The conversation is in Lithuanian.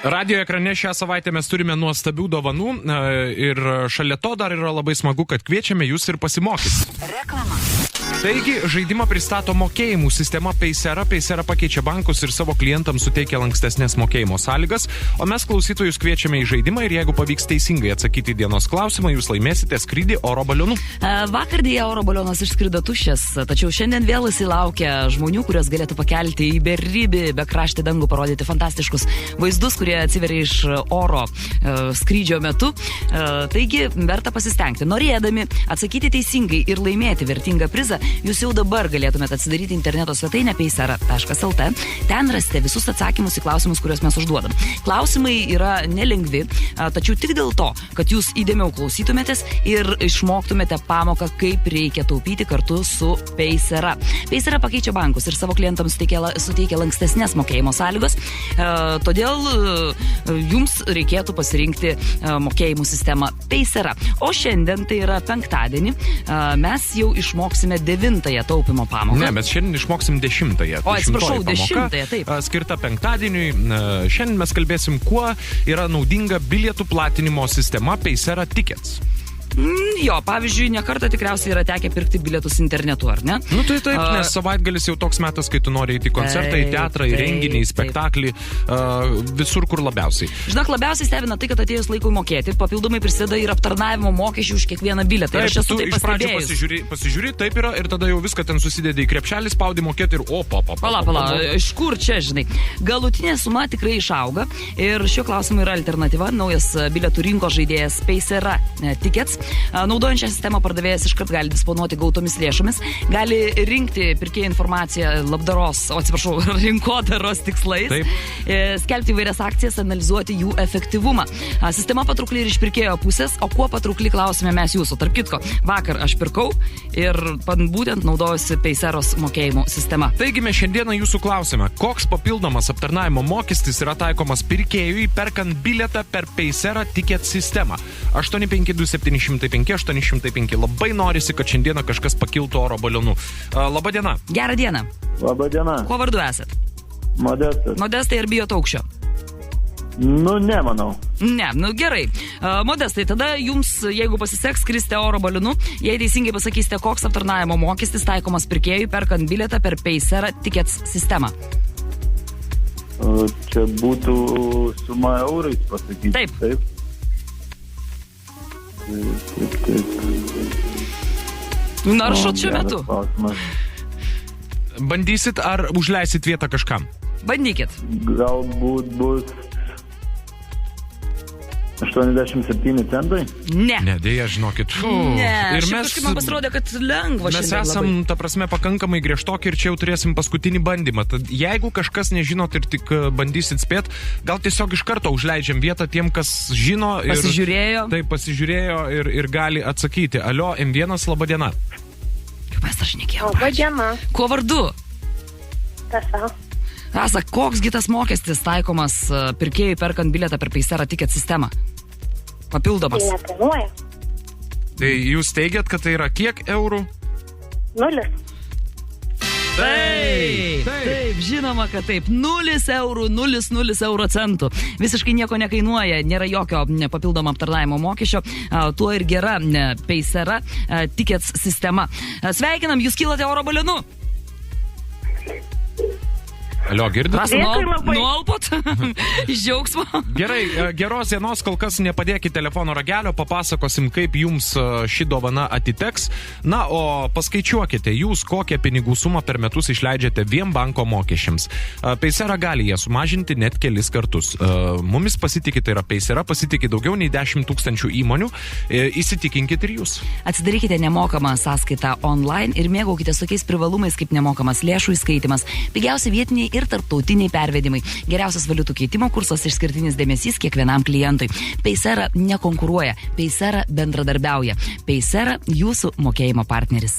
Radio ekrane šią savaitę mes turime nuostabių dovanų ir šalia to dar yra labai smagu, kad kviečiame jūs ir pasimokyti. Reklama. Taigi, žaidimą pristato mokėjimų sistema Paysera. Paysera pakeičia bankus ir savo klientams suteikia lankstesnės mokėjimo sąlygas, o mes klausytojus kviečiame į žaidimą ir jeigu pavyks teisingai atsakyti dienos klausimą, jūs laimėsite skrydį oro balionu. Vakar dėja oro balionas išskrido tuščias, tačiau šiandien vėl įsilaukia žmonių, kurios galėtų pakelti į beribį, bekraštį dangų, parodyti fantastiškus vaizdus, kurie atsiveria iš oro skrydžio metu. Taigi, verta pasistengti. Norėdami atsakyti teisingai ir laimėti vertingą prizą, jūs jau dabar galėtumėte atsidaryti interneto svetainę paysera.lt. Ten rasite visus atsakymus į klausimus, kuriuos mes užduodam. Klausimai yra nelengvi, tačiau tik dėl to, kad jūs įdėmiau klausytumėtės ir išmoktumėte pamoką, kaip reikia taupyti kartu su Paysera. Paysera pakeičia bankus ir savo klientams suteikia lankstesnės mokėjimo sąlygos, todėl jums reikėtų pasirinkti mokėjimų sistemą Paysera. O šiandien, tai yra penktadienį, mes jau išmoksime 9-ąją taupimo pamoką. Ne, mes šiandien išmoksim 10-ąją. O, atsiprašau, 10-ąją, taip. Skirta penktadieniui. Šiandien mes kalbėsim, kuo yra naudinga bilietų platinimo sistema Paysera Tickets. Jo, pavyzdžiui, nekartą tikriausiai yra tekę pirkti bilietus internetu, ar ne? Nu tai taip, nes savaitgalis jau toks metas, kai tu nori įti koncertą, į teatrą, į renginį, į spektaklį, visur, kur labiausiai. Žinok, labiausiai stebina tai, kad atėjus laikui mokėti, papildomai prisideda ir aptarnavimo mokesčių už kiekvieną bilietą. Taip, tu iš pradžių pasižiūri, taip yra, ir tada jau viską ten susidedi į krepšelį, spaudi mokėti ir Pala, iš kur čia, žinai? Galutinė suma tikrai išauga ir šiuo klausimu yra alternatyva, naujas bilietų rinkos žaidėjas Paysera Tickets. Naudojant šią sistemą pardavėjas iškart gali disponuoti gautomis lėšomis, gali rinkti pirkėjų informaciją rinkodaros tikslais, skelbti įvairias akcijas, analizuoti jų efektyvumą. Sistema patraukli ir iš pirkėjo pusės, o kuo patraukli klausime mes jūsų. Tarp kitko, vakar aš pirkau ir būtent naudojusi Payseros mokėjimo sistema. Taigi mes šiandieną jūsų klausime, koks papildomas aptarnavimo mokestis yra taikomas pirkėjui perkant bilietą per Paysera Tickets sistemą. 852-705-805. Labai norisi, kad šiandieną kažkas pakiltų oro balionu. Labą dieną. Gerą dieną. Labą dieną. Kuo vardu esat? Modestas. Modestai, ar bijot aukščio? Nemanau. Ne, gerai. Modestai, tada jums, jeigu pasiseks, skriste oro balionu, jei teisingai pasakysite, koks aptarnavimo mokestis taikomas pirkėjui perkant bilietą per Paysera Tickets sistemą. Čia būtų suma eurais pasakyti. Taip. Naršot šiuo metu? Bandysit ar užleisit vietą kažkam? Bandykit. Galbūt bus 87 centai? Ne. Ne, dėja, žinokit. Ne, ir kažkaip man pasirodė, kad lengva mes šiandien esam, labai. ta prasme, pakankamai griežtoki ir čia jau turėsim paskutinį bandymą. Tad jeigu kažkas nežinot ir tik bandysit spėt, gal tiesiog iš karto užleidžiam vietą tiem, kas žino. Pasižiūrėjo. Taip, pasižiūrėjo ir gali atsakyti. Alio, M1, laba diena. Kaip mes aš nekėjau. Labą dieną. Kuo vardu? Rasa. Rasa, koksgi tas mokestis taikomas pirkėjui perkant bilietą per Paysera Tickets sistemą? Papildomas. Tai nekainuoja. Tai jūs teigiat, kad tai yra kiek eurų? 0. Taip, žinoma, kad taip. 0 eurų, 0 euro centų. Visiškai nieko nekainuoja, nėra jokio papildomo aptarnavimo mokesčio. Tuo ir gera Paysera Tickets sistema. Sveikinam, jūs kylote oro balionu. Alio, girdit? Nuolpot iš džiaugsmo. Gerai, geros dienos, kol kas nepadėkit telefono ragelio, papasakosim, kaip jums ši dovana atiteks. Na, o paskaičiuokite jūs, kokią pinigų sumą per metus išleidžiate vien banko mokesčiams. Paysera gali ją sumažinti net kelis kartus. Mumis pasitikit, tai yra Paysera, pasitikit daugiau nei 10 000 įmonių. Įsitikinkit ir jūs. Atsidarykite nemokamą sąskaitą online ir mėgaukitės tokiais privalumais kaip nemokamas lėšų įskaitimas, pigiausi vietiniai ir tarptautiniai pervedimai, geriausias valiutų keitimo kursas, išskirtinis dėmesys kiekvienam klientui. Paysera nekonkuruoja, Paysera bendradarbiauja. Paysera jūsų mokėjimo partneris.